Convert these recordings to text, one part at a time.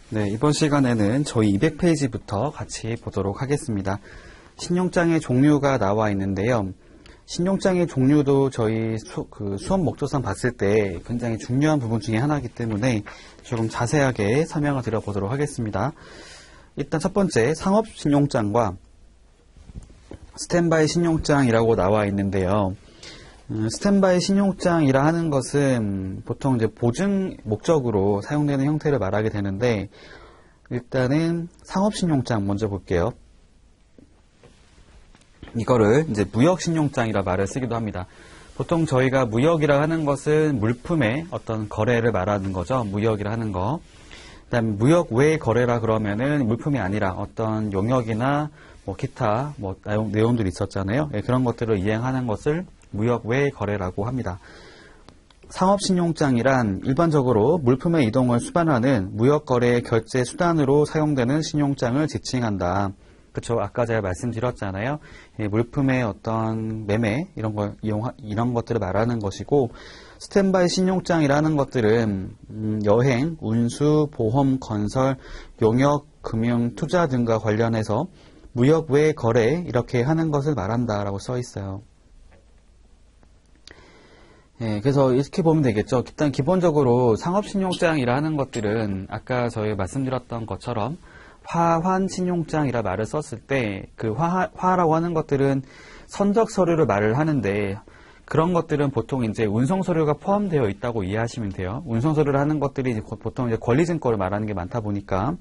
네, 이번 시간에는 저희 200페이지부터 같이 보도록 하겠습니다. 신용장의 종류가 나와 있는데요. 신용장의 종류도 저희 수업 목조상 봤을 때 굉장히 중요한 부분 중에 하나이기 때문에 조금 자세하게 설명을 드려보도록 하겠습니다. 일단 첫 번째, 상업신용장과 스탠바이 신용장이라고 나와 있는데요. 스탠바이 신용장이라 하는 것은 보통 이제 보증 목적으로 사용되는 형태를 말하게 되는데, 일단은 상업신용장 먼저 볼게요. 이거를 이제 무역신용장이라 말을 쓰기도 합니다. 보통 저희가 무역이라 하는 것은 물품의 어떤 거래를 말하는 거죠. 무역이라 하는 거. 그다음에 무역 외 거래라 그러면은 물품이 아니라 어떤 용역이나 뭐 기타 뭐 내용들이 있었잖아요. 그런 것들을 이행하는 것을 무역 외 거래라고 합니다. 상업신용장이란 일반적으로 물품의 이동을 수반하는 무역거래의 결제 수단으로 사용되는 신용장을 지칭한다. 그쵸? 아까 제가 말씀드렸잖아요. 물품의 어떤 매매 이런 것들을 말하는 것이고, 스탠바이 신용장이라는 것들은 여행, 운수, 보험, 건설, 용역, 금융, 투자 등과 관련해서 무역 외 거래 이렇게 하는 것을 말한다라고 써 있어요. 그래서 이렇게 보면 되겠죠. 일단 기본적으로 상업신용장이라 하는 것들은 아까 저희 말씀드렸던 것처럼 화환신용장이라 말을 썼을 때 그 화라고 하는 것들은 선적 서류를 말을 하는데, 그런 것들은 보통 이제 운송 서류가 포함되어 있다고 이해하시면 돼요. 운송 서류를 하는 것들이 보통 이제 권리증권을 말하는 게 많다 보니까.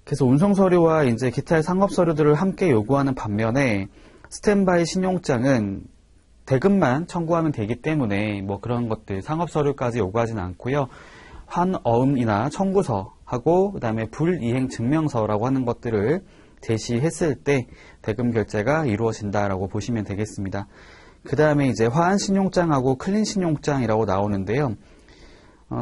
그래서 운송 서류와 이제 기타의 상업 서류들을 함께 요구하는 반면에 스탠바이 신용장은 대금만 청구하면 되기 때문에 뭐 그런 것들 상업 서류까지 요구하지는 않고요. 환어음이나 청구서하고 그다음에 불이행 증명서라고 하는 것들을 제시했을 때 대금 결제가 이루어진다라고 보시면 되겠습니다. 그 다음에 이제 화환신용장하고 클린신용장이라고 나오는데요.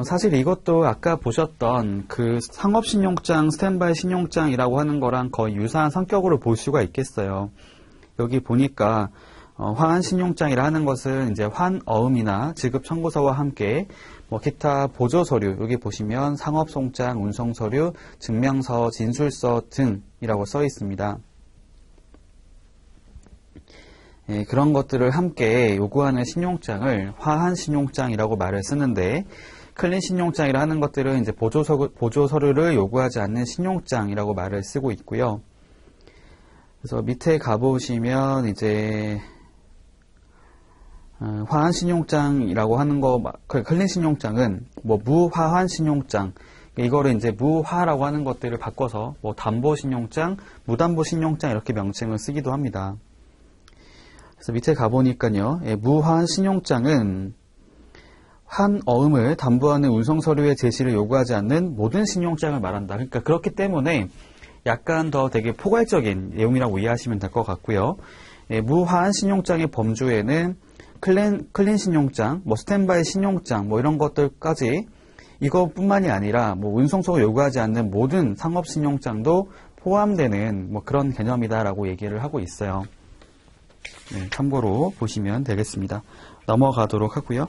사실 이것도 아까 보셨던 그 상업신용장, 스탠바이 신용장이라고 하는 거랑 거의 유사한 성격으로 볼 수가 있겠어요. 여기 보니까 화환신용장이라 하는 것은 이제 환어음이나 지급 청구서와 함께 뭐 기타 보조서류, 여기 보시면 상업송장, 운송서류, 증명서, 진술서 등이라고 써 있습니다. 그런 것들을 함께 요구하는 신용장을 화환신용장이라고 말을 쓰는데, 클린신용장이라 하는 것들은 이제 보조서류를 요구하지 않는 신용장이라고 말을 쓰고 있고요. 그래서 밑에 가보시면 이제 화환신용장이라고 하는 거, 클린신용장은 뭐 무화환신용장, 이거를 이제 무화라고 하는 것들을 바꿔서 뭐 담보신용장, 무담보신용장 이렇게 명칭을 쓰기도 합니다. 그래서 밑에 가보니까요, 무화환신용장은 환어음을 담보하는 운송서류의 제시를 요구하지 않는 모든 신용장을 말한다. 그러니까 그렇기 때문에 약간 더 되게 포괄적인 내용이라고 이해하시면 될 것 같고요. 무화환신용장의 범주에는 클린 신용장, 뭐 스탠바이 신용장, 뭐 이런 것들까지 이것뿐만이 아니라 뭐 운송서를 요구하지 않는 모든 상업 신용장도 포함되는 뭐 그런 개념이다라고 얘기를 하고 있어요. 참고로 보시면 되겠습니다. 넘어가도록 하고요.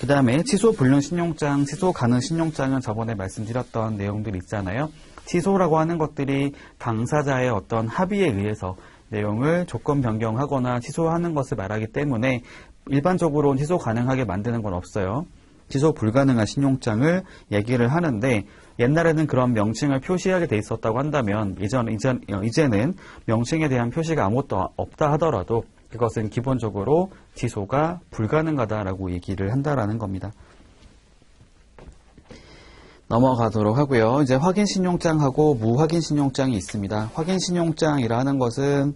그 다음에 취소 불능 신용장, 취소 가능 신용장은 저번에 말씀드렸던 내용들이 있잖아요. 취소라고 하는 것들이 당사자의 어떤 합의에 의해서 내용을 조건 변경하거나 취소하는 것을 말하기 때문에 일반적으로 취소 가능하게 만드는 건 없어요. 취소 불가능한 신용장을 얘기를 하는데, 옛날에는 그런 명칭을 표시하게 돼 있었다고 한다면 이제는 명칭에 대한 표시가 아무것도 없다 하더라도 그것은 기본적으로 취소가 불가능하다라고 얘기를 한다라는 겁니다. 넘어가도록 하고요. 이제 확인신용장하고 무확인신용장이 있습니다. 확인신용장이라 하는 것은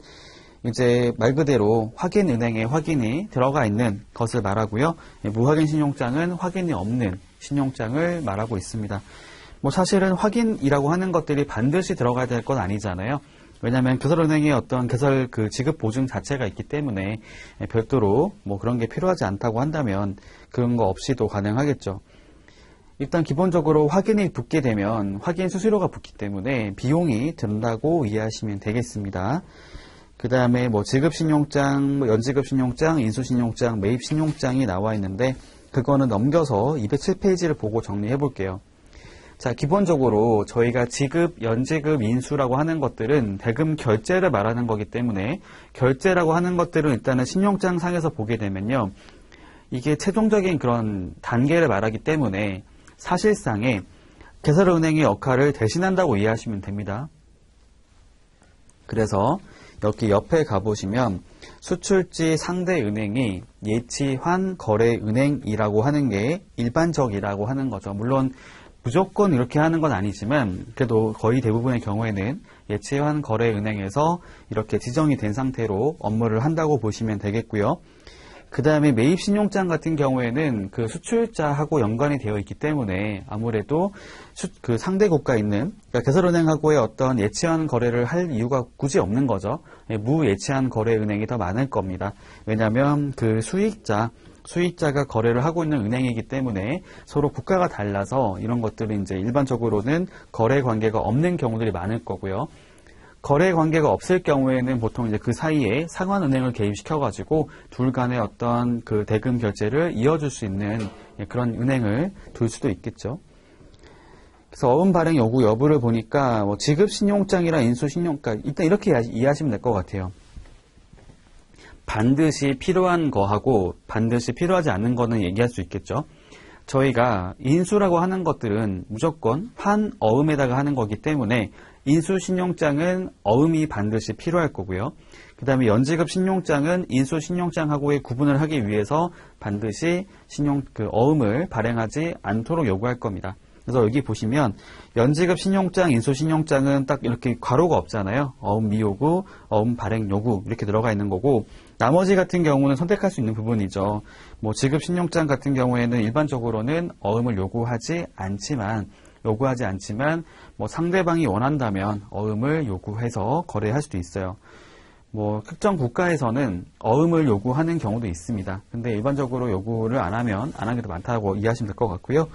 이제 말 그대로 확인은행에 확인이 들어가 있는 것을 말하고요. 무확인신용장은 확인이 없는 신용장을 말하고 있습니다. 뭐 사실은 확인이라고 하는 것들이 반드시 들어가야 될 건 아니잖아요. 왜냐하면 개설은행의 어떤 개설 그 지급 보증 자체가 있기 때문에 별도로 뭐 그런 게 필요하지 않다고 한다면 그런 거 없이도 가능하겠죠. 일단 기본적으로 확인이 붙게 되면 확인 수수료가 붙기 때문에 비용이 든다고 이해하시면 되겠습니다. 그 다음에 뭐 지급신용장, 뭐 연지급신용장, 인수신용장, 매입신용장이 나와 있는데 그거는 넘겨서 207페이지를 보고 정리해 볼게요. 자, 기본적으로 저희가 지급, 연지급, 인수라고 하는 것들은 대금 결제를 말하는 거기 때문에 결제라고 하는 것들은 일단은 신용장 상에서 보게 되면요. 이게 최종적인 그런 단계를 말하기 때문에 사실상의 개설은행의 역할을 대신한다고 이해하시면 됩니다. 그래서 여기 옆에 가보시면 수출지 상대은행이 예치환 거래은행이라고 하는 게 일반적이라고 하는 거죠. 물론 무조건 이렇게 하는 건 아니지만 그래도 거의 대부분의 경우에는 예치환 거래은행에서 이렇게 지정이 된 상태로 업무를 한다고 보시면 되겠고요. 그 다음에 매입신용장 같은 경우에는 그 수출자하고 연관이 되어 있기 때문에 아무래도 그 상대 국가에 있는 그러니까 개설은행하고의 어떤 예치한 거래를 할 이유가 굳이 없는 거죠. 무예치한 거래은행이 더 많을 겁니다. 왜냐하면 그 수익자가 거래를 하고 있는 은행이기 때문에 서로 국가가 달라서 이런 것들이 이제 일반적으로는 거래 관계가 없는 경우들이 많을 거고요. 거래 관계가 없을 경우에는 보통 이제 그 사이에 상환은행을 개입시켜가지고 둘 간의 어떤 그 대금 결제를 이어줄 수 있는 그런 은행을 둘 수도 있겠죠. 그래서 어음 발행 요구 여부를 보니까 뭐 지급 신용장이랑 인수 신용장 일단 이렇게 이해하시면 될 것 같아요. 반드시 필요한 거하고 반드시 필요하지 않는 거는 얘기할 수 있겠죠. 저희가 인수라고 하는 것들은 무조건 환어음에다가 하는 거기 때문에 인수신용장은 어음이 반드시 필요할 거고요. 그 다음에 연지급 신용장은 인수신용장하고의 구분을 하기 위해서 반드시 어음을 발행하지 않도록 요구할 겁니다. 그래서 여기 보시면 연지급 신용장, 인수신용장은 딱 이렇게 괄호가 없잖아요. 어음 미요구, 어음 발행 요구 이렇게 들어가 있는 거고 나머지 같은 경우는 선택할 수 있는 부분이죠. 뭐 지급 신용장 같은 경우에는 일반적으로는 어음을 요구하지 않지만 뭐 상대방이 원한다면 어음을 요구해서 거래할 수도 있어요. 뭐 특정 국가에서는 어음을 요구하는 경우도 있습니다. 근데 일반적으로 요구를 안 하면 안 하는 게 더 많다고 이해하시면 될 것 같고요.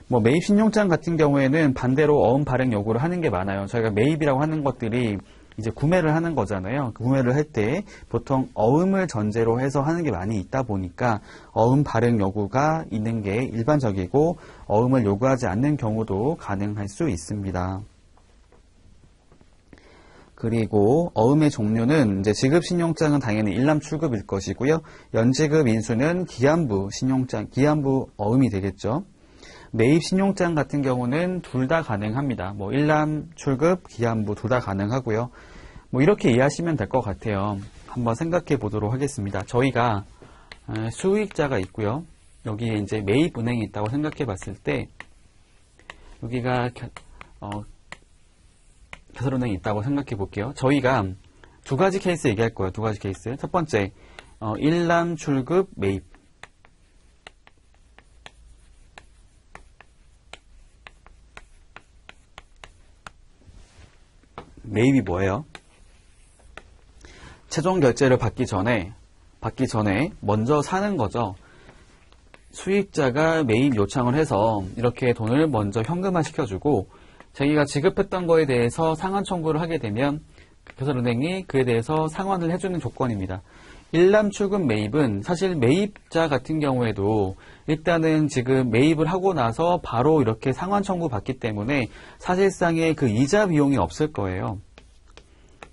뭐 매입 신용장 같은 경우에는 반대로 어음 발행 요구를 하는 게 많아요. 저희가 매입이라고 하는 것들이 이제 구매를 하는 거잖아요. 구매를 할 때 보통 어음을 전제로 해서 하는 게 많이 있다 보니까 어음 발행 요구가 있는 게 일반적이고 어음을 요구하지 않는 경우도 가능할 수 있습니다. 그리고 어음의 종류는 이제 지급 신용장은 당연히 일람 출급일 것이고요. 연지급 인수는 기한부 신용장, 기한부 어음이 되겠죠. 매입 신용장 같은 경우는 둘 다 가능합니다. 뭐 일람, 출급, 기한부 둘 다 가능하고요. 뭐 이렇게 이해하시면 될 것 같아요. 한번 생각해 보도록 하겠습니다. 저희가 수익자가 있고요. 여기에 이제 매입 은행이 있다고 생각해 봤을 때 여기가 개설은행이 있다고 생각해 볼게요. 저희가 두 가지 케이스 얘기할 거예요. 두 가지 케이스. 첫 번째, 일람, 출급, 매입. 매입이 뭐예요? 최종 결제를 받기 전에 먼저 사는 거죠. 수익자가 매입 요청을 해서 이렇게 돈을 먼저 현금화 시켜주고 자기가 지급했던 거에 대해서 상환 청구를 하게 되면 개설은행이 그에 대해서 상환을 해주는 조건입니다. 일람 출금 매입은 사실 매입자 같은 경우에도 일단은 지금 매입을 하고 나서 바로 이렇게 상환 청구 받기 때문에 사실상의 그 이자 비용이 없을 거예요.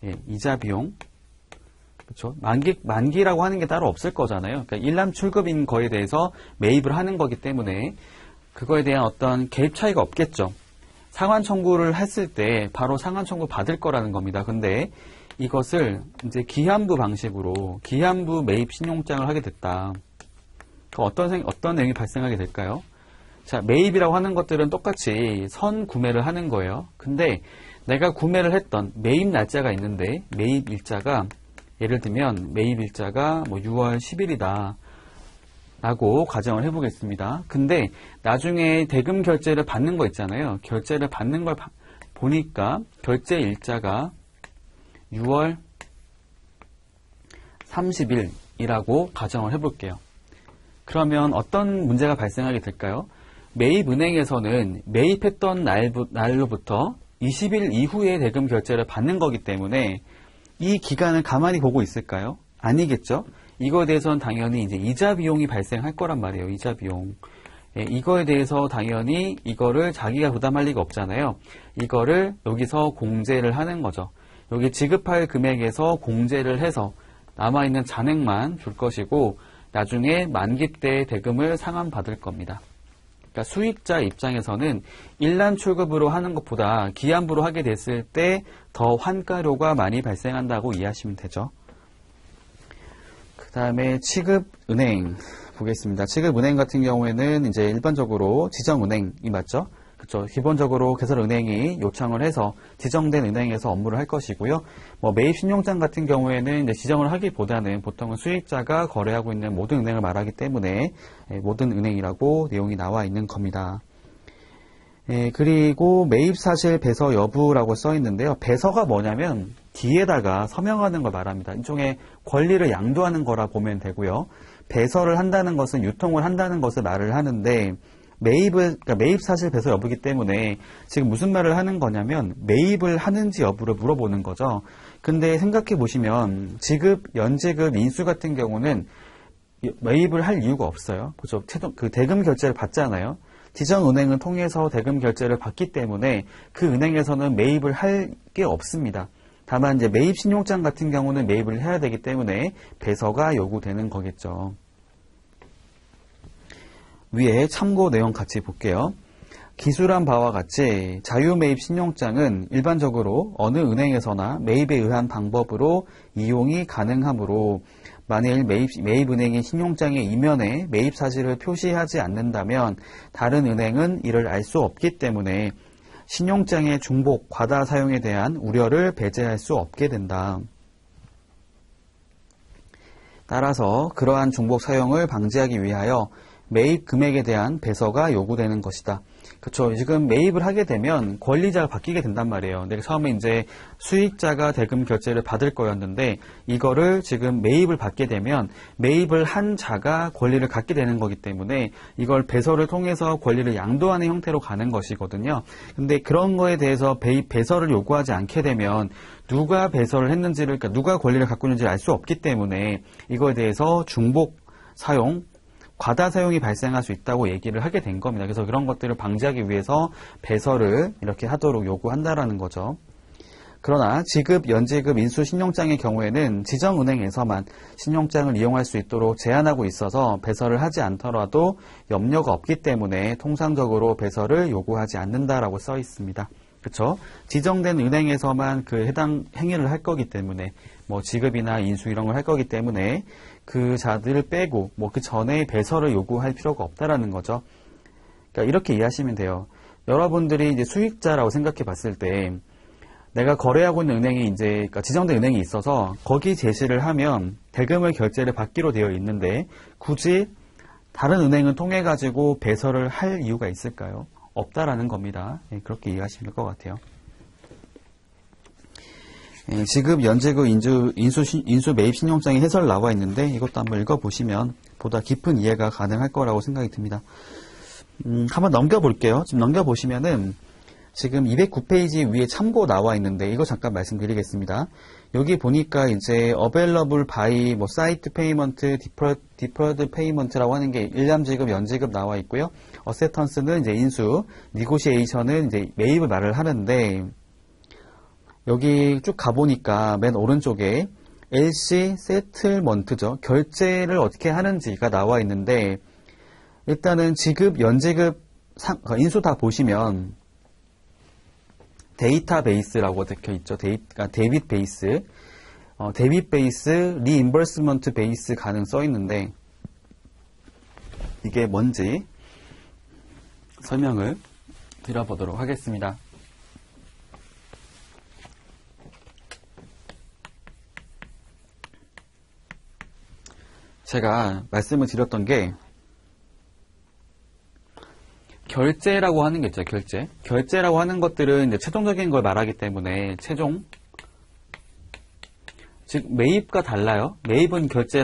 예, 이자 비용. 그렇죠? 만기라고 하는 게 따로 없을 거잖아요. 그러니까 일람 출급인 거에 대해서 매입을 하는 거기 때문에 그거에 대한 어떤 개입 차이가 없겠죠. 상환 청구를 했을 때 바로 상환 청구 받을 거라는 겁니다. 근데 이것을 이제 기한부 방식으로 기한부 매입 신용장을 하게 됐다. 어떤 내용이 발생하게 될까요? 자, 매입이라고 하는 것들은 똑같이 선 구매를 하는 거예요. 근데 내가 구매를 했던 매입 날짜가 있는데 매입 일자가 예를 들면 매입 일자가 뭐 6월 10일이다 라고 가정을 해보겠습니다. 근데 나중에 대금 결제를 받는 거 있잖아요. 결제를 받는 걸 보니까 결제 일자가 6월 30일이라고 가정을 해볼게요. 그러면 어떤 문제가 발생하게 될까요? 매입은행에서는 매입했던 날로부터 20일 이후에 대금 결제를 받는 거기 때문에 이 기간을 가만히 보고 있을까요? 아니겠죠? 이거에 대해서는 당연히 이제 이자 비용이 발생할 거란 말이에요. 이자 비용. 이거에 대해서 당연히 이거를 자기가 부담할 리가 없잖아요. 이거를 여기서 공제를 하는 거죠. 여기 지급할 금액에서 공제를 해서 남아있는 잔액만 줄 것이고 나중에 만기 때 대금을 상환받을 겁니다. 그러니까 수익자 입장에서는 일란 출급으로 하는 것보다 기한부로 하게 됐을 때 더 환가료가 많이 발생한다고 이해하시면 되죠. 그 다음에 취급은행 보겠습니다. 취급은행 같은 경우에는 이제 일반적으로 지정은행이 맞죠? 그렇죠. 기본적으로 개설은행이 요청을 해서 지정된 은행에서 업무를 할 것이고요. 매입신용장 같은 경우에는 이제 지정을 하기보다는 보통은 수익자가 거래하고 있는 모든 은행을 말하기 때문에 모든 은행이라고 내용이 나와 있는 겁니다. 그리고 매입사실 배서 여부라고 써 있는데요. 배서가 뭐냐면 뒤에다가 서명하는 걸 말합니다. 일종의 권리를 양도하는 거라 보면 되고요. 배서를 한다는 것은 유통을 한다는 것을 말을 하는데 그러니까 매입사실 배서 여부이기 때문에 지금 무슨 말을 하는 거냐면 매입을 하는지 여부를 물어보는 거죠. 근데 생각해 보시면 지급, 연지급, 인수 같은 경우는 매입을 할 이유가 없어요. 그죠? 그 대금 결제를 받잖아요. 지정은행을 통해서 대금 결제를 받기 때문에 그 은행에서는 매입을 할 게 없습니다. 다만 이제 매입 신용장 같은 경우는 매입을 해야 되기 때문에 배서가 요구되는 거겠죠. 위에 참고 내용 같이 볼게요. 기술한 바와 같이 자유매입 신용장은 일반적으로 어느 은행에서나 매입에 의한 방법으로 이용이 가능하므로 만일 매입은행이 신용장의 이면에 매입 사실을 표시하지 않는다면 다른 은행은 이를 알 수 없기 때문에 신용장의 중복, 과다 사용에 대한 우려를 배제할 수 없게 된다. 따라서 그러한 중복 사용을 방지하기 위하여 매입 금액에 대한 배서가 요구되는 것이다. 그렇죠. 지금 매입을 하게 되면 권리자가 바뀌게 된단 말이에요. 내가 처음에 이제 수익자가 대금 결제를 받을 거였는데 이거를 지금 매입을 받게 되면 매입을 한 자가 권리를 갖게 되는 거기 때문에 이걸 배서를 통해서 권리를 양도하는 형태로 가는 것이거든요. 근데 그런 거에 대해서 배서를 요구하지 않게 되면 누가 배서를 했는지를, 그러니까 누가 권리를 갖고 있는지를 알 수 없기 때문에 이거에 대해서 중복 사용, 과다 사용이 발생할 수 있다고 얘기를 하게 된 겁니다. 그래서 그런 것들을 방지하기 위해서 배서를 이렇게 하도록 요구한다라는 거죠. 그러나 지급, 연지급, 인수 신용장의 경우에는 지정은행에서만 신용장을 이용할 수 있도록 제한하고 있어서 배서를 하지 않더라도 염려가 없기 때문에 통상적으로 배서를 요구하지 않는다라고 써 있습니다. 그렇죠? 지정된 은행에서만 그 해당 행위를 할 거기 때문에 지급이나 인수 이런 걸 할 거기 때문에 그 자들을 빼고 그 전에 배서를 요구할 필요가 없다라는 거죠. 그러니까 이렇게 이해하시면 돼요. 여러분들이 이제 수익자라고 생각해 봤을 때 내가 거래하고 있는 은행이 이제 그러니까 지정된 은행이 있어서 거기 제시를 하면 대금을 결제를 받기로 되어 있는데 굳이 다른 은행을 통해 가지고 배서를 할 이유가 있을까요? 없다라는 겁니다. 그렇게 이해하시면 될 것 같아요. 지급, 연지급, 인수 매입 신용장의 해설 나와 있는데 이것도 한번 읽어보시면 보다 깊은 이해가 가능할 거라고 생각이 듭니다. 한번 넘겨볼게요. 지금 넘겨보시면은 지금 209페이지 위에 참고 나와 있는데 이거 잠깐 말씀드리겠습니다. 여기 보니까 이제 available by site payment, deferred payment라고 하는 게 일람지급, 연지급 나와 있고요. acceptance는 이제 인수, negotiation은 이제 매입을 말을 하는데 여기 쭉 가보니까 맨 오른쪽에 LC settlement죠. 결제를 어떻게 하는지가 나와 있는데 일단은 지급, 연지급, 인수 다 보시면 데이터베이스라고 적혀 있죠. 데빗 베이스, 데빗 베이스, 리임버스먼트 베이스 가능 써 있는데 이게 뭔지 설명을 드려보도록 하겠습니다. 제가 말씀을 드렸던 게 결제라고 하는 게 있죠. 결제라고 하는 것들은 이제 최종적인 걸 말하기 때문에 즉 매입과 달라요. 매입은 결제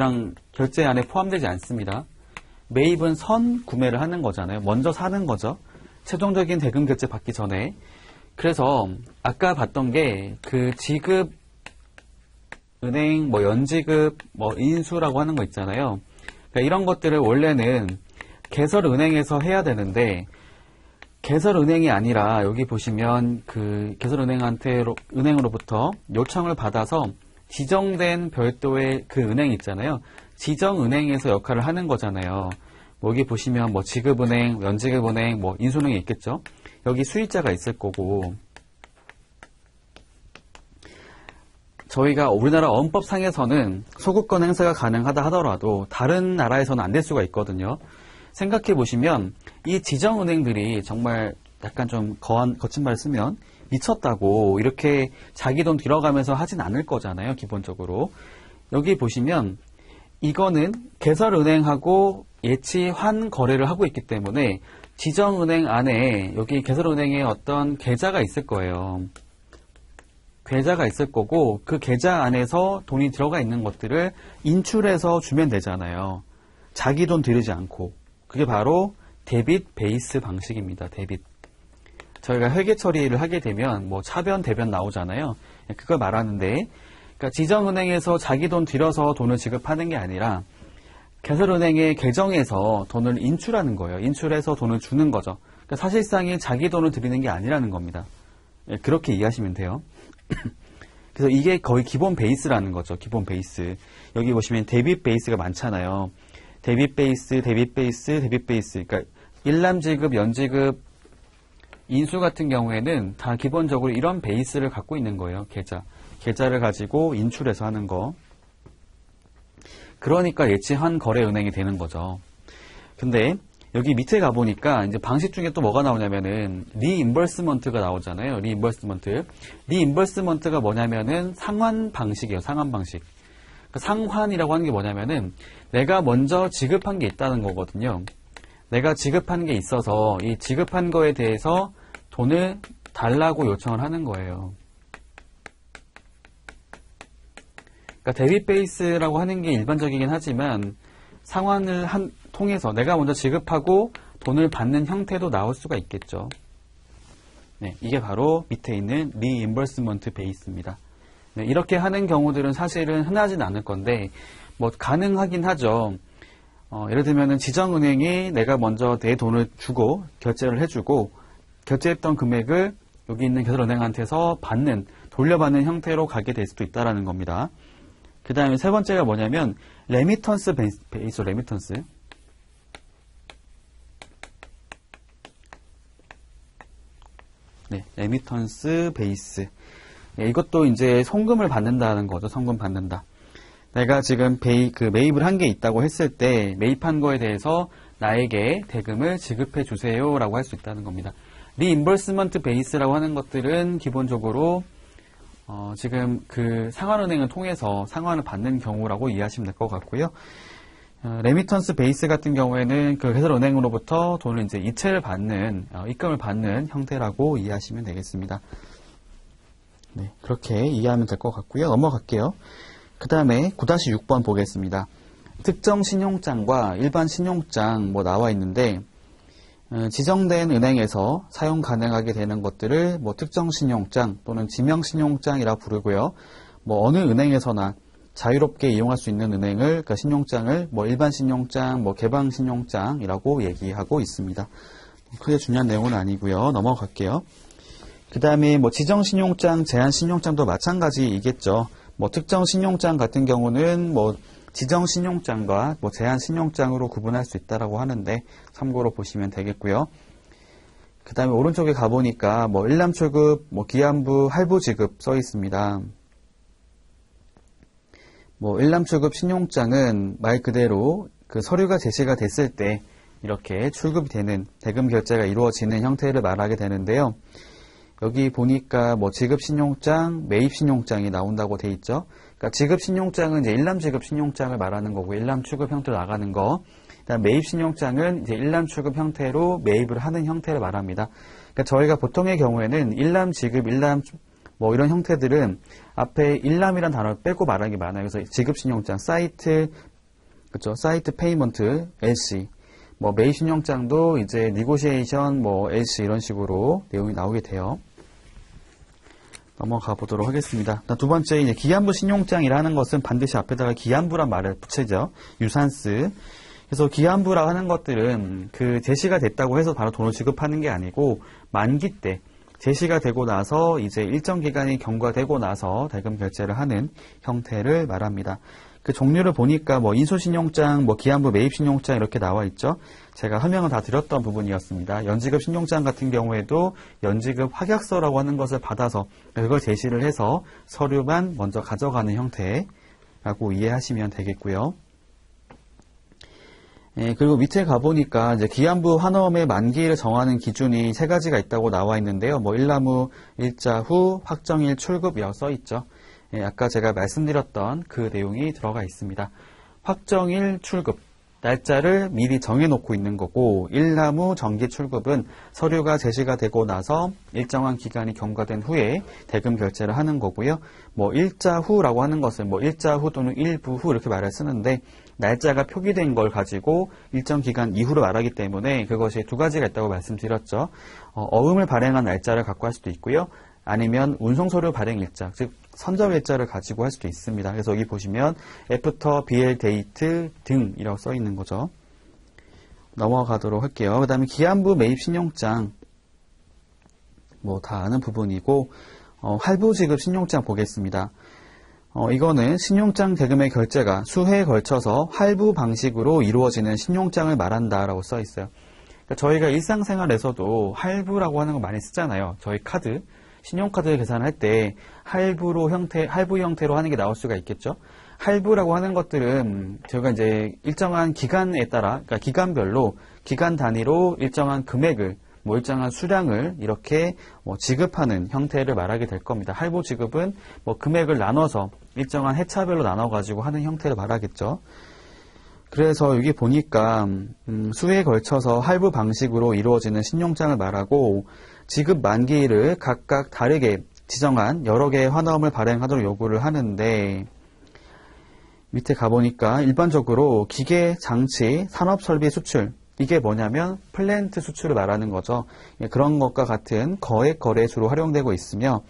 안에 포함되지 않습니다. 매입은 선 구매를 하는 거잖아요. 먼저 사는 거죠. 최종적인 대금 결제 받기 전에. 그래서 아까 봤던 게 그 지급, 은행, 연지급, 인수라고 하는 거 있잖아요. 그러니까 이런 것들을 원래는 개설은행에서 해야 되는데 개설은행이 아니라 여기 보시면 그 개설은행으로부터 요청을 받아서 지정된 별도의 그 은행이 있잖아요. 지정은행에서 역할을 하는 거잖아요. 여기 보시면 뭐 지급은행, 연지급은행, 뭐 인수은행이 있겠죠. 여기 수익자가 있을 거고, 저희가 우리나라 언법상에서는 소급권 행사가 가능하다 하더라도 다른 나라에서는 안 될 수가 있거든요. 생각해 보시면 이 지정은행들이 정말 약간 좀 거친 말을 쓰면 미쳤다고 이렇게 자기 돈 들어가면서 하진 않을 거잖아요. 기본적으로. 여기 보시면 이거는 개설은행하고 예치 환 거래를 하고 있기 때문에 지정은행 안에 여기 개설은행에 어떤 계좌가 있을 거예요. 계좌가 있을 거고 그 계좌 안에서 돈이 들어가 있는 것들을 인출해서 주면 되잖아요. 자기 돈 들이지 않고. 그게 바로 데빗 베이스 방식입니다. 데빗. 저희가 회계 처리를 하게 되면 뭐 차변, 대변 나오잖아요. 그걸 말하는데, 그러니까 지정은행에서 자기 돈 들여서 돈을 지급하는 게 아니라 개설은행의 계정에서 돈을 인출하는 거예요. 인출해서 돈을 주는 거죠. 그러니까 사실상의 자기 돈을 들이는 게 아니라는 겁니다. 그렇게 이해하시면 돼요. 그래서 이게 거의 기본 베이스라는 거죠. 기본 베이스. 여기 보시면 데빗 베이스가 많잖아요. 데빗 베이스, 데빗 베이스, 데빗 베이스. 그러니까 일람지급, 연지급, 인수 같은 경우에는 다 기본적으로 이런 베이스를 갖고 있는 거예요. 계좌를 가지고 인출해서 하는 거. 그러니까 예치환 거래은행이 되는 거죠. 근데 여기 밑에 가보니까 이제 방식 중에 또 뭐가 나오냐면은 리임버스먼트가 나오잖아요. 리임버스먼트가 뭐냐면은 상환 방식이에요. 상환 방식. 그러니까 상환이라고 하는 게 뭐냐면은 내가 먼저 지급한 게 있다는 거거든요. 내가 지급한 게 있어서 이 지급한 거에 대해서 돈을 달라고 요청을 하는 거예요. 그러니까 데빗 베이스라고 하는 게 일반적이긴 하지만 상환을 통해서 내가 먼저 지급하고 돈을 받는 형태도 나올 수가 있겠죠. 네, 이게 바로 밑에 있는 리임버스먼트 베이스입니다. 네, 이렇게 하는 경우들은 사실은 흔하진 않을 건데 뭐 가능하긴 하죠. 예를 들면은 지정은행이 내가 먼저 내 돈을 주고 결제를 해주고 결제했던 금액을 여기 있는 개설은행한테서 돌려받는 형태로 가게 될 수도 있다라는 겁니다. 그 다음에 세 번째가 뭐냐면 레미턴스 베이스, 레미턴스. 네, 레미턴스 베이스. 네, 이것도 이제 송금을 받는다는 거죠. 송금 받는다. 내가 지금 매입을 한 게 있다고 했을 때 매입한 거에 대해서 나에게 대금을 지급해 주세요 라고 할 수 있다는 겁니다. 리임버스먼트 베이스라고 하는 것들은 기본적으로 지금 그 상환은행을 통해서 상환을 받는 경우라고 이해하시면 될 것 같고요. 레미턴스 베이스 같은 경우에는 그 개설은행으로부터 돈을 이제 이체를 받는, 입금을 받는 형태라고 이해하시면 되겠습니다. 네, 그렇게 이해하면 될 것 같고요. 넘어갈게요. 그 다음에 9-6번 보겠습니다. 특정 신용장과 일반 신용장 뭐 나와 있는데 지정된 은행에서 사용 가능하게 되는 것들을 뭐 특정 신용장 또는 지명 신용장이라 부르고요. 뭐 어느 은행에서나 자유롭게 이용할 수 있는 은행을, 그러니까 신용장을 뭐 일반 신용장, 뭐 개방 신용장이라고 얘기하고 있습니다. 크게 중요한 내용은 아니고요. 넘어갈게요. 그 다음에 뭐 지정 신용장, 제한 신용장도 마찬가지이겠죠. 뭐 특정 신용장 같은 경우는 뭐 지정 신용장과 뭐 제한 신용장으로 구분할 수 있다라고 하는데 참고로 보시면 되겠고요. 그 다음에 오른쪽에 가보니까 뭐 일람출급, 뭐 기한부, 할부지급 써 있습니다. 뭐 일람출급 신용장은 말 그대로 그 서류가 제시가 됐을 때 이렇게 출급이 되는 대금 결제가 이루어지는 형태를 말하게 되는데요. 여기 보니까 뭐 지급신용장, 매입신용장이 나온다고 돼 있죠. 그러니까 지급신용장은 이제 일람지급 신용장을 말하는 거고, 일람출급 형태로 나가는 거. 그다음 매입신용장은 이제 일람출급 형태로 매입을 하는 형태를 말합니다. 그러니까 저희가 보통의 경우에는 일람지급, 일람 뭐 이런 형태들은 앞에 일람이란 단어를 빼고 말하는 게 많아요. 그래서 지급신용장, 사이트, 그렇죠? 사이트 페이먼트, LC. 뭐 매입신용장도 이제 니고시에이션, 뭐 LC 이런 식으로 내용이 나오게 돼요. 넘어가 보도록 하겠습니다. 두 번째, 이제 기한부 신용장이라는 것은 반드시 앞에다가 기한부란 말을 붙이죠. 유산스. 그래서 기한부라고 하는 것들은 그 제시가 됐다고 해서 바로 돈을 지급하는 게 아니고 만기 때 제시가 되고 나서 이제 일정 기간이 경과되고 나서 대금 결제를 하는 형태를 말합니다. 그 종류를 보니까 뭐 인수신용장, 뭐 기한부 매입신용장 이렇게 나와 있죠. 제가 설명을 다 드렸던 부분이었습니다. 연지급 신용장 같은 경우에도 연지급 확약서라고 하는 것을 받아서 그걸 제시를 해서 서류만 먼저 가져가는 형태라고 이해하시면 되겠고요. 그리고 밑에 가보니까 이제 기한부 환원의 만기를 정하는 기준이 세 가지가 있다고 나와 있는데요. 뭐 일나무, 일자 후, 확정일 출급이라고 써 있죠. 아까 제가 말씀드렸던 그 내용이 들어가 있습니다. 확정일 출급, 날짜를 미리 정해놓고 있는 거고, 일나무 정기 출급은 서류가 제시가 되고 나서 일정한 기간이 경과된 후에 대금 결제를 하는 거고요. 뭐 일자 후라고 하는 것은 뭐 일자 후 또는 일부 후 이렇게 말을 쓰는데, 날짜가 표기된 걸 가지고 일정 기간 이후로 말하기 때문에 그것이 두 가지가 있다고 말씀드렸죠. 어음을 발행한 날짜를 갖고 할 수도 있고요. 아니면 운송서류 발행 일자, 즉 선점 일자를 가지고 할 수도 있습니다. 그래서 여기 보시면 애프터 BL 데이트 등이라고 써 있는 거죠. 넘어가도록 할게요. 그 다음에 기한부 매입 신용장, 뭐 다 아는 부분이고, 할부 지급 신용장 보겠습니다. 이거는 신용장 대금의 결제가 수회에 걸쳐서 할부 방식으로 이루어지는 신용장을 말한다라고 써 있어요. 그러니까 저희가 일상생활에서도 할부라고 하는 거 많이 쓰잖아요. 저희 카드, 신용카드 계산할 때 할부 형태로 하는 게 나올 수가 있겠죠. 할부라고 하는 것들은 저희가 이제 일정한 기간에 따라, 그러니까 기간별로 기간 단위로 일정한 금액을 뭐 일정한 수량을 이렇게 지급하는 형태를 말하게 될 겁니다. 할부 지급은 뭐 금액을 나눠서 일정한 해차별로 나눠가지고 하는 형태를 말하겠죠. 그래서 여기 보니까 수회에 걸쳐서 할부 방식으로 이루어지는 신용장을 말하고 지급 만기일을 각각 다르게 지정한 여러 개의 환원을 발행하도록 요구를 하는데 밑에 가보니까 일반적으로 기계, 장치, 산업설비 수출 이게 뭐냐면 플랜트 수출을 말하는 거죠. 그런 것과 같은 거액 거래수로 활용되고 있으며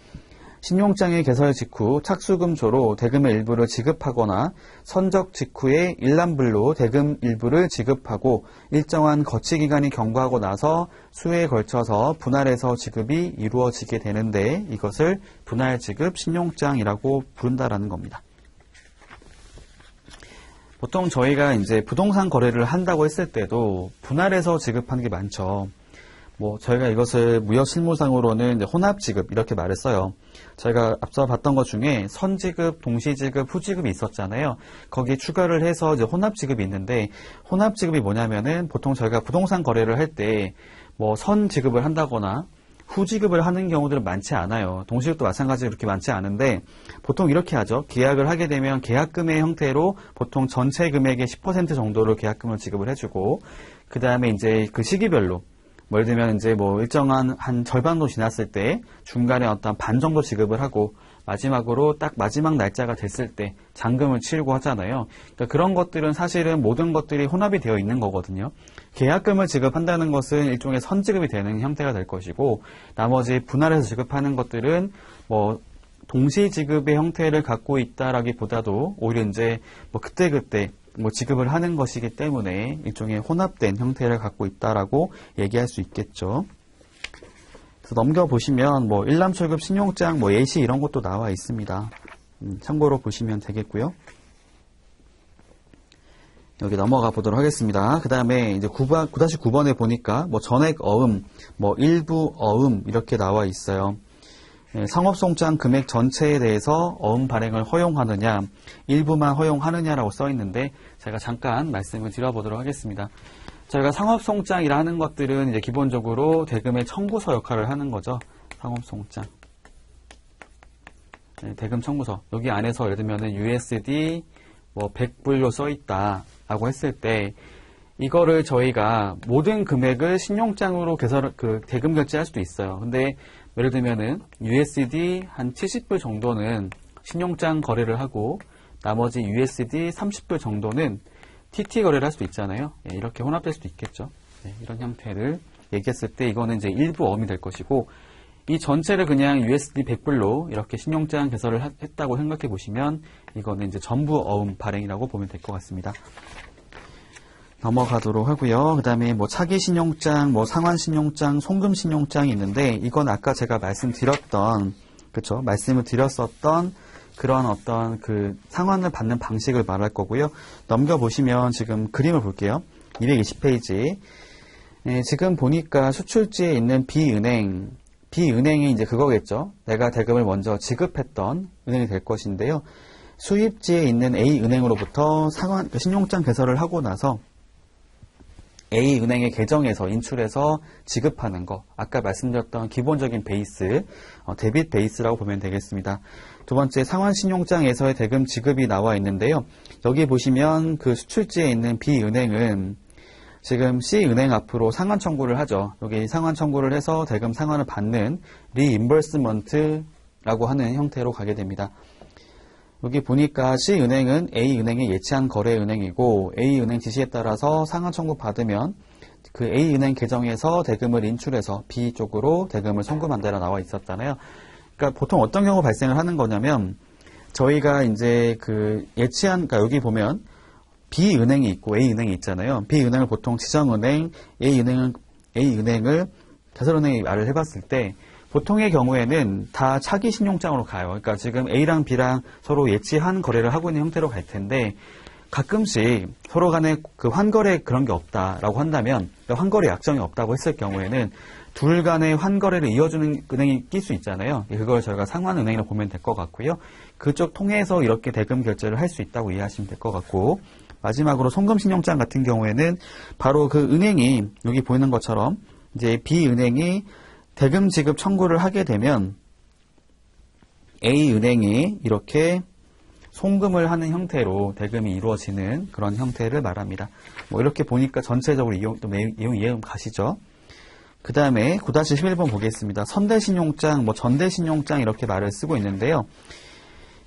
신용장의 개설 직후 착수금조로 대금의 일부를 지급하거나 선적 직후에 일람불로 대금 일부를 지급하고 일정한 거치기간이 경과하고 나서 수회에 걸쳐서 분할해서 지급이 이루어지게 되는데 이것을 분할지급 신용장이라고 부른다라는 겁니다. 보통 저희가 이제 부동산 거래를 한다고 했을 때도 분할해서 지급하는 게 많죠. 뭐 저희가 이것을 무역실무상으로는 이제 혼합지급 이렇게 말을 써요. 저희가 앞서 봤던 것 중에 선지급, 동시지급, 후지급이 있었잖아요. 거기에 추가를 해서 이제 혼합지급이 있는데 혼합지급이 뭐냐면은 보통 저희가 부동산 거래를 할 때 뭐 선지급을 한다거나 후지급을 하는 경우들은 많지 않아요. 동시급도 마찬가지로 그렇게 많지 않은데 보통 이렇게 하죠. 계약을 하게 되면 계약금의 형태로 보통 전체 금액의 10% 정도를 계약금을 지급을 해주고 그 다음에 이제 그 시기별로 예를 들면 이제 뭐 일정한 한 절반도 지났을 때 중간에 어떤 반 정도 지급을 하고 마지막으로 딱 마지막 날짜가 됐을 때 잔금을 치르고 하잖아요. 그러니까 그런 것들은 사실은 모든 것들이 혼합이 되어 있는 거거든요. 계약금을 지급한다는 것은 일종의 선지급이 되는 형태가 될 것이고 나머지 분할해서 지급하는 것들은 뭐 동시 지급의 형태를 갖고 있다라기보다도 오히려 이제 뭐 그때그때 뭐 지급을 하는 것이기 때문에 일종의 혼합된 형태를 갖고 있다라고 얘기할 수 있겠죠. 그래서 넘겨보시면 뭐 일람출급 신용장, 뭐 예시 이런 것도 나와 있습니다. 참고로 보시면 되겠고요. 여기 넘어가 보도록 하겠습니다. 그 다음에 이제 9-9번에 보니까 뭐 전액 어음, 뭐 일부 어음 이렇게 나와 있어요. 상업송장 금액 전체에 대해서 어음 발행을 허용하느냐, 일부만 허용하느냐라고 써 있는데 제가 잠깐 말씀을 드려보도록 하겠습니다. 저희가 상업송장이라는 것들은 이제 기본적으로 대금의 청구서 역할을 하는 거죠. 상업송장. 대금 청구서. 여기 안에서 예를 들면 USD 뭐 100불로 써 있다라고 했을 때 이거를 저희가 모든 금액을 신용장으로 대금 결제할 수도 있어요. 근데 예를 들면은 USD 한 70불 정도는 신용장 거래를 하고 나머지 USD 30불 정도는 TT 거래를 할 수도 있잖아요. 이렇게 혼합될 수도 있겠죠. 이런 형태를 얘기했을 때 이거는 이제 일부 어음이 될 것이고 이 전체를 그냥 USD 100불로 이렇게 신용장 개설을 했다고 생각해 보시면 이거는 이제 전부 어음 발행이라고 보면 될 것 같습니다. 넘어가도록 하고요. 그 다음에 뭐 차기 신용장, 뭐 상환 신용장, 송금 신용장이 있는데 이건 아까 제가 말씀드렸던 그쵸? 말씀을 드렸었던 그런 어떤 그 상환을 받는 방식을 말할 거고요. 넘겨보시면 지금 그림을 볼게요. 220페이지. 지금 보니까 수출지에 있는 B은행이 이제 그거겠죠. 내가 대금을 먼저 지급했던 은행이 될 것인데요. 수입지에 있는 A은행으로부터 상환, 신용장 개설을 하고 나서 A은행의 계정에서 인출해서 지급하는 거. 아까 말씀드렸던 기본적인 베이스, 데빗 베이스라고 보면 되겠습니다. 두 번째, 상환신용장에서의 대금 지급이 나와 있는데요. 여기 보시면 그 수출지에 있는 B은행은 지금 C은행 앞으로 상환 청구를 하죠. 여기 상환 청구를 해서 대금 상환을 받는 리임버스먼트라고 하는 형태로 가게 됩니다. 여기 보니까 C은행은 A은행의 예치한 거래은행이고 A은행 지시에 따라서 상환 청구 받으면 그 A은행 계정에서 대금을 인출해서 B 쪽으로 대금을 송금한다라 나와 있었잖아요. 그러니까 보통 어떤 경우 발생을 하는 거냐면 저희가 이제 그 예치한, 그러니까 여기 보면 B은행이 있고 A은행이 있잖아요. B은행을 보통 지정은행, A은행을 개설은행이 말을 해봤을 때 보통의 경우에는 다 차기 신용장으로 가요. 그러니까 지금 A랑 B랑 서로 예치한 거래를 하고 있는 형태로 갈 텐데 가끔씩 서로 간에 그 환거래 그런 게 없다라고 한다면 환거래 약정이 없다고 했을 경우에는 둘 간의 환거래를 이어주는 은행이 낄 수 있잖아요. 그걸 저희가 상환은행이라고 보면 될 것 같고요. 그쪽 통해서 이렇게 대금 결제를 할 수 있다고 이해하시면 될 것 같고 마지막으로 송금신용장 같은 경우에는 바로 그 은행이 여기 보이는 것처럼 이제 B은행이 대금 지급 청구를 하게 되면 A은행이 이렇게 송금을 하는 형태로 대금이 이루어지는 그런 형태를 말합니다. 뭐 이렇게 보니까 전체적으로 내용 이해 가시죠? 그 다음에 9-11번 보겠습니다. 선대신용장, 뭐 전대신용장 이렇게 말을 쓰고 있는데요.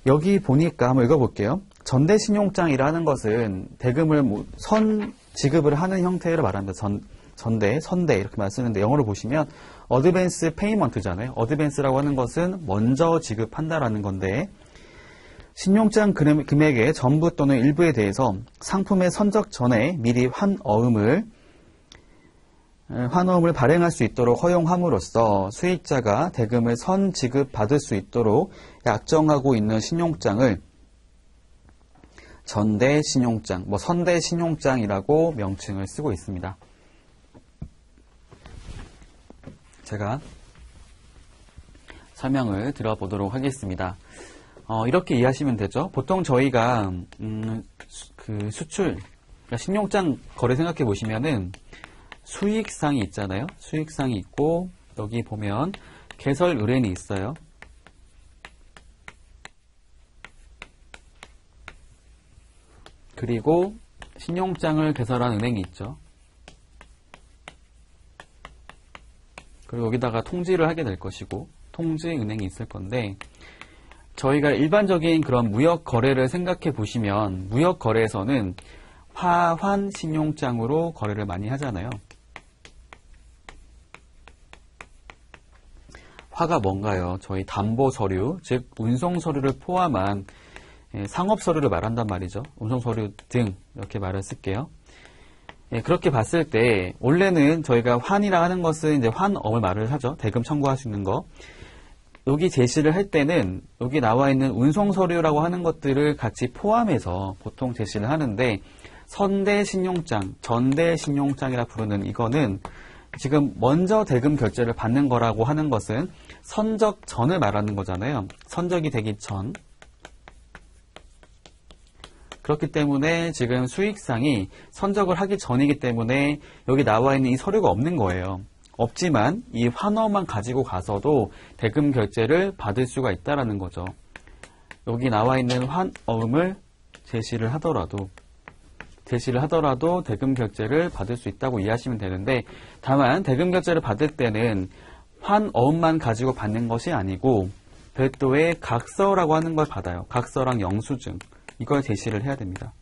여기 보니까 한번 읽어볼게요. 전대신용장이라는 것은 대금을 선 지급을 하는 형태를 말합니다. 선대 이렇게 말 쓰는데 영어로 보시면 어드밴스 페이먼트잖아요. 어드밴스라고 하는 것은 먼저 지급한다라는 건데 신용장 금액의 전부 또는 일부에 대해서 상품의 선적 전에 미리 환어음을 발행할 수 있도록 허용함으로써 수익자가 대금을 선 지급받을 수 있도록 약정하고 있는 신용장을 전대신용장, 뭐 선대신용장이라고 명칭을 쓰고 있습니다. 제가 설명을 드려보도록 하겠습니다. 이렇게 이해하시면 되죠. 보통 저희가 그 수출, 그러니까 신용장 거래 생각해 보시면은 수익상이 있잖아요. 수익상이 있고 여기 보면 개설 의뢰인이 있어요. 그리고 신용장을 개설한 은행이 있죠. 그리고 여기다가 통지를 하게 될 것이고 통지은행이 있을 건데 저희가 일반적인 그런 무역 거래를 생각해 보시면 무역 거래에서는 화환 신용장으로 거래를 많이 하잖아요. 화가 뭔가요? 저희 담보 서류, 즉 운송 서류를 포함한 상업 서류를 말한단 말이죠. 운송 서류 등 이렇게 말을 쓸게요. 그렇게 봤을 때 원래는 저희가 환이라 하는 것은 이제 환어을 말을 하죠. 대금 청구할 수 있는 거. 여기 제시를 할 때는 여기 나와 있는 운송 서류라고 하는 것들을 같이 포함해서 보통 제시를 하는데 선대신용장, 전대신용장이라 부르는 이거는 지금 먼저 대금 결제를 받는 거라고 하는 것은 선적 전을 말하는 거잖아요. 선적이 되기 전. 그렇기 때문에 지금 수익상이 선적을 하기 전이기 때문에 여기 나와 있는 이 서류가 없는 거예요. 없지만 이 환어만 가지고 가서도 대금 결제를 받을 수가 있다라는 거죠. 여기 나와 있는 환어음을 제시를 하더라도 대금 결제를 받을 수 있다고 이해하시면 되는데 다만 대금 결제를 받을 때는 환어음만 가지고 받는 것이 아니고 별도의 각서라고 하는 걸 받아요. 각서랑 영수증 이걸 제시를 해야 됩니다.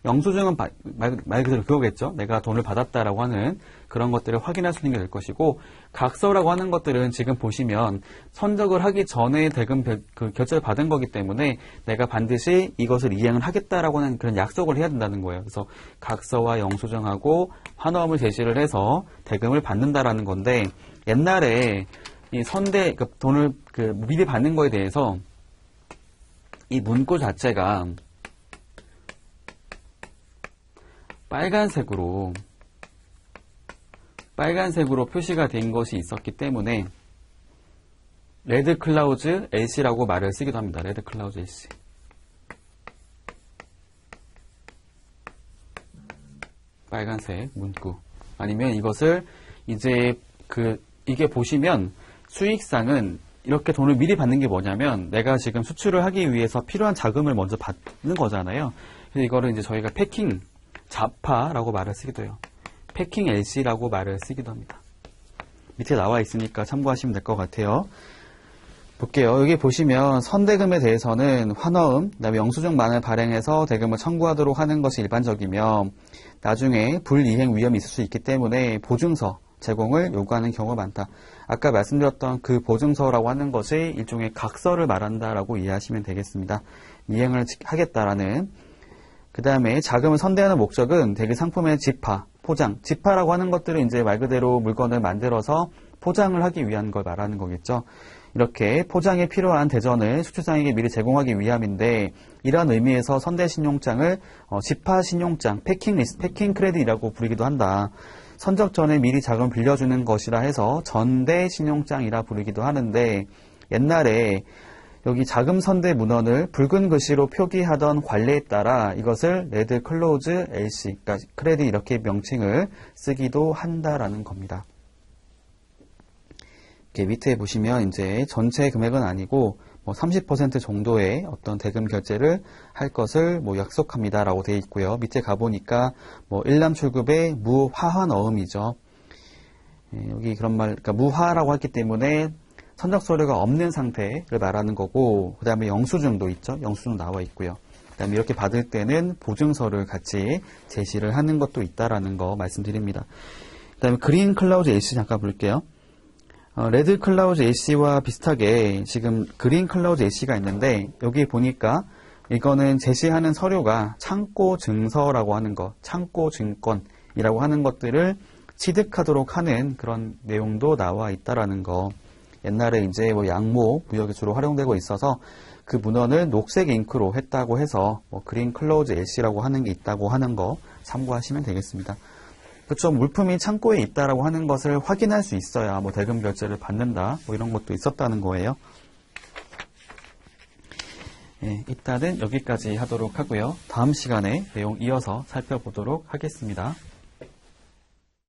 영수증은 말 그대로 그거겠죠. 내가 돈을 받았다라고 하는 그런 것들을 확인할 수 있는 게 될 것이고, 각서라고 하는 것들은 지금 보시면 선적을 하기 전에 대금 결제를 받은 거기 때문에 내가 반드시 이것을 이행을 하겠다라고 하는 그런 약속을 해야 된다는 거예요. 그래서 각서와 영수증하고 환어음을 제시를 해서 대금을 받는다라는 건데, 옛날에 이 돈을 미리 받는 거에 대해서 이 문구 자체가 빨간색으로 표시가 된 것이 있었기 때문에 레드 클라우즈 LC라고 말을 쓰기도 합니다. 레드 클라우즈 LC. 빨간색 문구. 아니면 이것을 이제 이게 보시면 수익상은 이렇게 돈을 미리 받는 게 뭐냐면 내가 지금 수출을 하기 위해서 필요한 자금을 먼저 받는 거잖아요. 그래서 이거를 이제 저희가 패킹 자파라고 말을 쓰기도 해요. 패킹 LC라고 말을 쓰기도 합니다. 밑에 나와 있으니까 참고하시면 될 것 같아요. 볼게요. 여기 보시면 선대금에 대해서는 환어음, 그다음에 영수증만을 발행해서 대금을 청구하도록 하는 것이 일반적이며 나중에 불이행 위험이 있을 수 있기 때문에 보증서 제공을 요구하는 경우가 많다. 아까 말씀드렸던 그 보증서라고 하는 것이 일종의 각서를 말한다라고 이해하시면 되겠습니다. 이행을 하겠다라는. 그 다음에 자금을 선대하는 목적은 대개 상품의 지파, 포장. 지파라고 하는 것들은 이제 말 그대로 물건을 만들어서 포장을 하기 위한 걸 말하는 거겠죠. 이렇게 포장에 필요한 대전을 수출상에게 미리 제공하기 위함인데, 이러한 의미에서 선대신용장을 지파신용장, 패킹 크레딧이라고 부르기도 한다. 선적 전에 미리 자금을 빌려주는 것이라 해서 전대신용장이라 부르기도 하는데, 옛날에 여기 자금 선대 문헌을 붉은 글씨로 표기하던 관례에 따라 이것을 레드 클로즈 LC, 그러니까 크레딧 이렇게 명칭을 쓰기도 한다라는 겁니다. 이렇게 밑에 보시면 이제 전체 금액은 아니고 30% 정도의 어떤 대금 결제를 할 것을 약속합니다라고 되어 있고요. 밑에 가보니까 일람출급의 무화환어음이죠. 여기 그런 그러니까 무화라고 했기 때문에 선적 서류가 없는 상태를 말하는 거고, 그 다음에 영수증도 있죠. 영수증 나와 있고요. 그 다음에 이렇게 받을 때는 보증서를 같이 제시를 하는 것도 있다라는 거 말씀드립니다. 그 다음에 그린 클라우즈 LC 잠깐 볼게요. 레드 클라우즈 LC와 비슷하게 지금 그린 클라우즈 LC가 있는데, 여기 보니까 이거는 제시하는 서류가 창고 증서라고 하는 거, 창고 증권이라고 하는 것들을 취득하도록 하는 그런 내용도 나와 있다라는 거. 옛날에 이제 양모 무역에 주로 활용되고 있어서 그 문헌을 녹색 잉크로 했다고 해서 그린 클로즈 LC라고 하는 게 있다고 하는 거 참고하시면 되겠습니다. 그렇죠. 물품이 창고에 있다라고 하는 것을 확인할 수 있어야 대금 결제를 받는다 이런 것도 있었다는 거예요. 일단은 여기까지 하도록 하고요. 다음 시간에 내용 이어서 살펴보도록 하겠습니다.